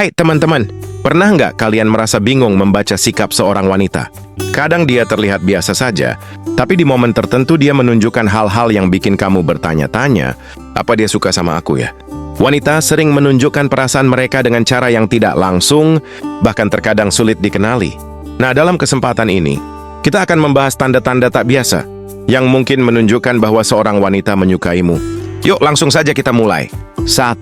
Hai teman-teman, pernah nggak kalian merasa bingung membaca sikap seorang wanita? Kadang dia terlihat biasa saja, tapi di momen tertentu dia menunjukkan hal-hal yang bikin kamu bertanya-tanya, apa dia suka sama aku ya? Wanita sering menunjukkan perasaan mereka dengan cara yang tidak langsung, bahkan terkadang sulit dikenali. Nah, dalam kesempatan ini, kita akan membahas tanda-tanda tak biasa yang mungkin menunjukkan bahwa seorang wanita menyukaimu. Yuk, langsung saja kita mulai. 1.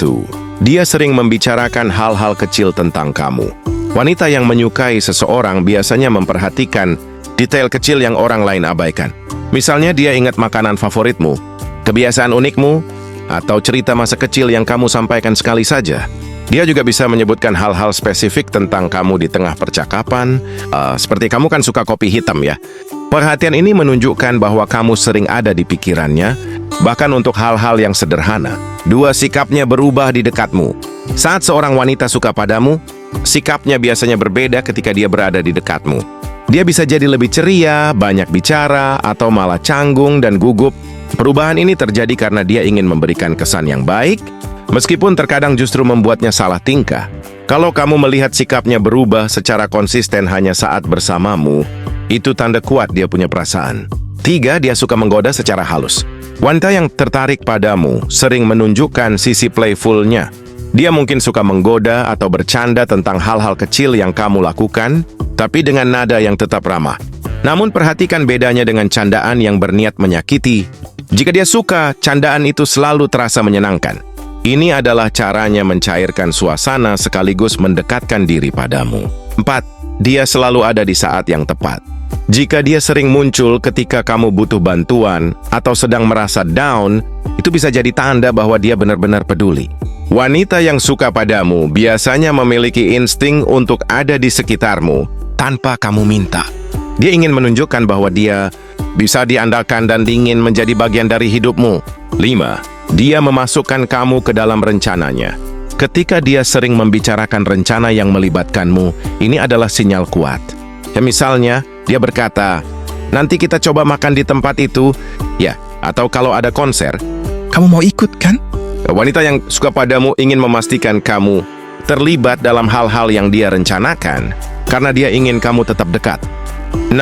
Dia sering membicarakan hal-hal kecil tentang kamu. Wanita yang menyukai seseorang biasanya memperhatikan detail kecil yang orang lain abaikan. Misalnya dia ingat makanan favoritmu, kebiasaan unikmu, atau cerita masa kecil yang kamu sampaikan sekali saja. Dia juga bisa menyebutkan hal-hal spesifik tentang kamu di tengah percakapan, seperti kamu kan suka kopi hitam ya. Perhatian ini menunjukkan bahwa kamu sering ada di pikirannya, bahkan untuk hal-hal yang sederhana. 2. Sikapnya berubah di dekatmu. Saat seorang wanita suka padamu, sikapnya biasanya berbeda ketika dia berada di dekatmu. Dia bisa jadi lebih ceria, banyak bicara, atau malah canggung dan gugup. Perubahan ini terjadi karena dia ingin memberikan kesan yang baik, meskipun terkadang justru membuatnya salah tingkah. Kalau kamu melihat sikapnya berubah secara konsisten hanya saat bersamamu, itu tanda kuat dia punya perasaan. 3. Dia suka menggoda secara halus. Wanita yang tertarik padamu sering menunjukkan sisi playful-nya. Dia mungkin suka menggoda atau bercanda tentang hal-hal kecil yang kamu lakukan, tapi dengan nada yang tetap ramah. Namun perhatikan bedanya dengan candaan yang berniat menyakiti. Jika dia suka, candaan itu selalu terasa menyenangkan. Ini adalah caranya mencairkan suasana sekaligus mendekatkan diri padamu. 4. Dia selalu ada di saat yang tepat. Jika dia sering muncul ketika kamu butuh bantuan atau sedang merasa down, itu bisa jadi tanda bahwa dia benar-benar peduli. Wanita yang suka padamu biasanya memiliki insting untuk ada di sekitarmu tanpa kamu minta. Dia ingin menunjukkan bahwa dia bisa diandalkan dan ingin menjadi bagian dari hidupmu. 5. Dia memasukkan kamu ke dalam rencananya. Ketika dia sering membicarakan rencana yang melibatkanmu, ini adalah sinyal kuat. Ya, misalnya, dia berkata, nanti kita coba makan di tempat itu, ya, atau kalau ada konser, kamu mau ikut kan? Wanita yang suka padamu ingin memastikan kamu terlibat dalam hal-hal yang dia rencanakan, karena dia ingin kamu tetap dekat. 6.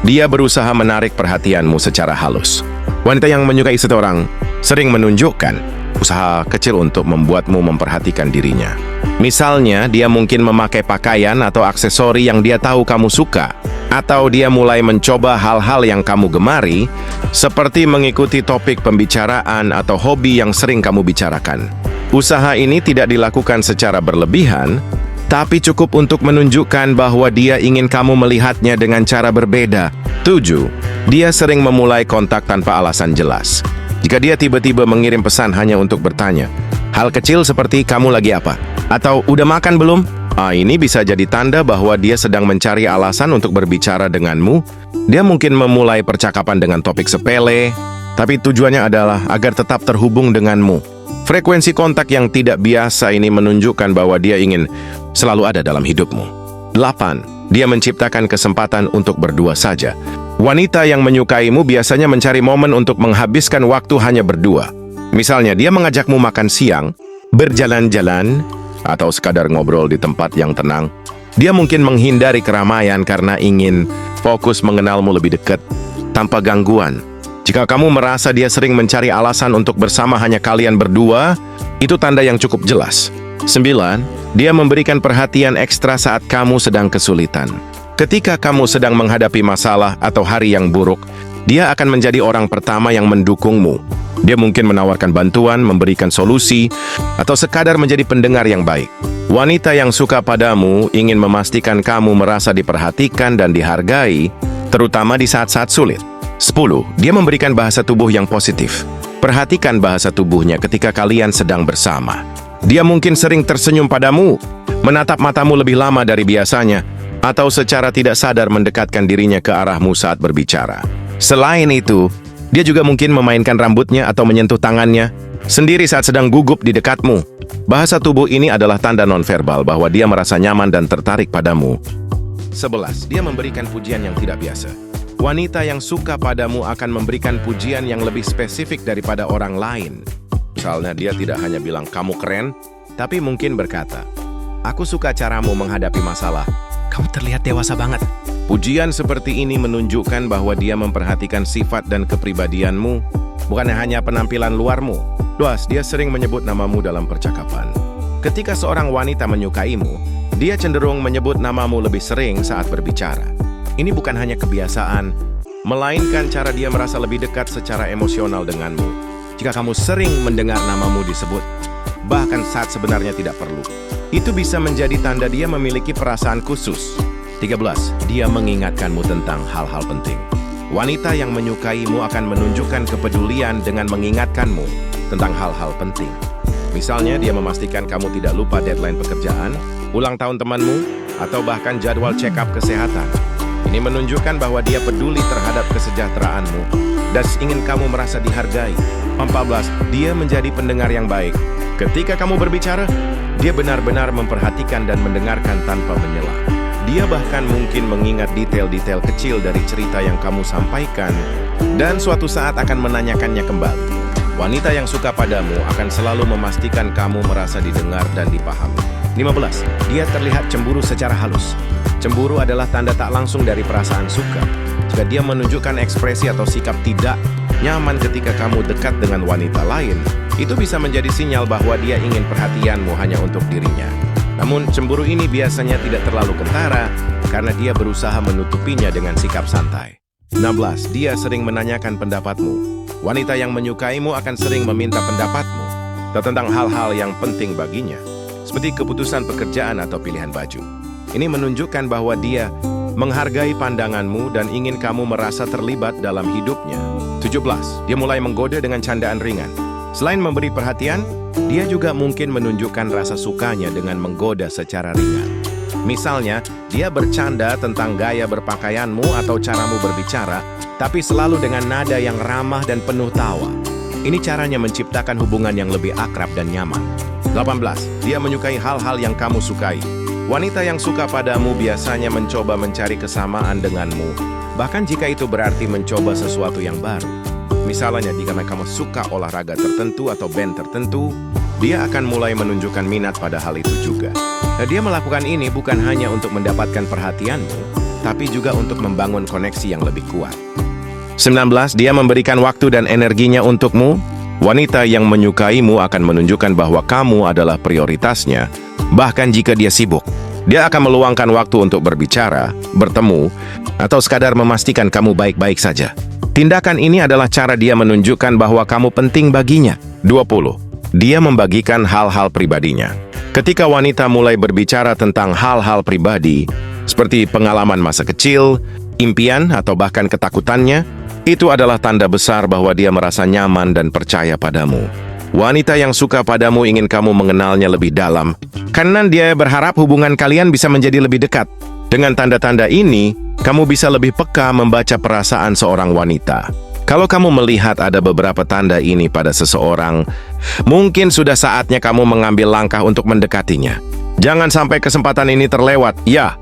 Dia berusaha menarik perhatianmu secara halus. Wanita yang menyukai seseorang sering menunjukkan usaha kecil untuk membuatmu memperhatikan dirinya. Misalnya, dia mungkin memakai pakaian atau aksesori yang dia tahu kamu suka, atau dia mulai mencoba hal-hal yang kamu gemari, seperti mengikuti topik pembicaraan atau hobi yang sering kamu bicarakan. Usaha ini tidak dilakukan secara berlebihan, tapi cukup untuk menunjukkan bahwa dia ingin kamu melihatnya dengan cara berbeda. 7. Dia sering memulai kontak tanpa alasan jelas. Jika dia tiba-tiba mengirim pesan hanya untuk bertanya, hal kecil seperti kamu lagi apa? Atau udah makan belum? Ini bisa jadi tanda bahwa dia sedang mencari alasan untuk berbicara denganmu. Dia mungkin memulai percakapan dengan topik sepele, tapi tujuannya adalah agar tetap terhubung denganmu. Frekuensi kontak yang tidak biasa ini menunjukkan bahwa dia ingin selalu ada dalam hidupmu. 8. Dia menciptakan kesempatan untuk berdua saja. Wanita yang menyukaimu biasanya mencari momen untuk menghabiskan waktu hanya berdua. Misalnya, dia mengajakmu makan siang, berjalan-jalan, atau sekadar ngobrol di tempat yang tenang. Dia mungkin menghindari keramaian karena ingin fokus mengenalmu lebih dekat, tanpa gangguan. Jika kamu merasa dia sering mencari alasan untuk bersama hanya kalian berdua, itu tanda yang cukup jelas. 9. Dia memberikan perhatian ekstra saat kamu sedang kesulitan. Ketika kamu sedang menghadapi masalah atau hari yang buruk, dia akan menjadi orang pertama yang mendukungmu. Dia mungkin menawarkan bantuan, memberikan solusi, atau sekadar menjadi pendengar yang baik. Wanita yang suka padamu ingin memastikan kamu merasa diperhatikan dan dihargai, terutama di saat-saat sulit. 10. Dia memberikan bahasa tubuh yang positif. Perhatikan bahasa tubuhnya ketika kalian sedang bersama. Dia mungkin sering tersenyum padamu, menatap matamu lebih lama dari biasanya, atau secara tidak sadar mendekatkan dirinya ke arahmu saat berbicara. Selain itu, dia juga mungkin memainkan rambutnya atau menyentuh tangannya sendiri saat sedang gugup di dekatmu. Bahasa tubuh ini adalah tanda nonverbal bahwa dia merasa nyaman dan tertarik padamu. 11. Dia memberikan pujian yang tidak biasa. Wanita yang suka padamu akan memberikan pujian yang lebih spesifik daripada orang lain. Misalnya, dia tidak hanya bilang kamu keren, tapi mungkin berkata, Aku suka caramu menghadapi masalah. Kamu terlihat dewasa banget. Pujian seperti ini menunjukkan bahwa dia memperhatikan sifat dan kepribadianmu, bukan hanya penampilan luarmu. 2. Dia sering menyebut namamu dalam percakapan. Ketika seorang wanita menyukaimu, dia cenderung menyebut namamu lebih sering saat berbicara. Ini bukan hanya kebiasaan, melainkan cara dia merasa lebih dekat secara emosional denganmu. Jika kamu sering mendengar namamu disebut, bahkan saat sebenarnya tidak perlu, itu bisa menjadi tanda dia memiliki perasaan khusus. 13. Dia mengingatkanmu tentang hal-hal penting. Wanita yang menyukaimu akan menunjukkan kepedulian dengan mengingatkanmu tentang hal-hal penting. Misalnya, dia memastikan kamu tidak lupa deadline pekerjaan, ulang tahun temanmu, atau bahkan jadwal check-up kesehatan. Ini menunjukkan bahwa dia peduli terhadap kesejahteraanmu dan ingin kamu merasa dihargai. 14. Dia menjadi pendengar yang baik. Ketika kamu berbicara, dia benar-benar memperhatikan dan mendengarkan tanpa menyela. Dia bahkan mungkin mengingat detail-detail kecil dari cerita yang kamu sampaikan dan suatu saat akan menanyakannya kembali. Wanita yang suka padamu akan selalu memastikan kamu merasa didengar dan dipahami. 15. Dia terlihat cemburu secara halus. Cemburu adalah tanda tak langsung dari perasaan suka. Jika dia menunjukkan ekspresi atau sikap tidak nyaman ketika kamu dekat dengan wanita lain, itu bisa menjadi sinyal bahwa dia ingin perhatianmu hanya untuk dirinya. Namun, cemburu ini biasanya tidak terlalu kentara karena dia berusaha menutupinya dengan sikap santai. 16. Dia sering menanyakan pendapatmu. Wanita yang menyukaimu akan sering meminta pendapatmu tentang hal-hal yang penting baginya, seperti keputusan pekerjaan atau pilihan baju. Ini menunjukkan bahwa dia menghargai pandanganmu dan ingin kamu merasa terlibat dalam hidupnya. 17. Dia mulai menggoda dengan candaan ringan. Selain memberi perhatian, dia juga mungkin menunjukkan rasa sukanya dengan menggoda secara ringan. Misalnya, dia bercanda tentang gaya berpakaianmu atau caramu berbicara, tapi selalu dengan nada yang ramah dan penuh tawa. Ini caranya menciptakan hubungan yang lebih akrab dan nyaman. 18. Dia menyukai hal-hal yang kamu sukai. Wanita yang suka padamu biasanya mencoba mencari kesamaan denganmu, bahkan jika itu berarti mencoba sesuatu yang baru. Misalnya, jika kamu suka olahraga tertentu atau band tertentu, dia akan mulai menunjukkan minat pada hal itu juga. Nah, dia melakukan ini bukan hanya untuk mendapatkan perhatianmu, tapi juga untuk membangun koneksi yang lebih kuat. 19. Dia memberikan waktu dan energinya untukmu. Wanita yang menyukaimu akan menunjukkan bahwa kamu adalah prioritasnya, bahkan jika dia sibuk. Dia akan meluangkan waktu untuk berbicara, bertemu, atau sekadar memastikan kamu baik-baik saja. Tindakan ini adalah cara dia menunjukkan bahwa kamu penting baginya. 20. Dia membagikan hal-hal pribadinya. Ketika wanita mulai berbicara tentang hal-hal pribadi, seperti pengalaman masa kecil, impian, atau bahkan ketakutannya, itu adalah tanda besar bahwa dia merasa nyaman dan percaya padamu. Wanita yang suka padamu ingin kamu mengenalnya lebih dalam, karena dia berharap hubungan kalian bisa menjadi lebih dekat. Dengan tanda-tanda ini, kamu bisa lebih peka membaca perasaan seorang wanita. Kalau kamu melihat ada beberapa tanda ini pada seseorang, mungkin sudah saatnya kamu mengambil langkah untuk mendekatinya. Jangan sampai kesempatan ini terlewat. Ya,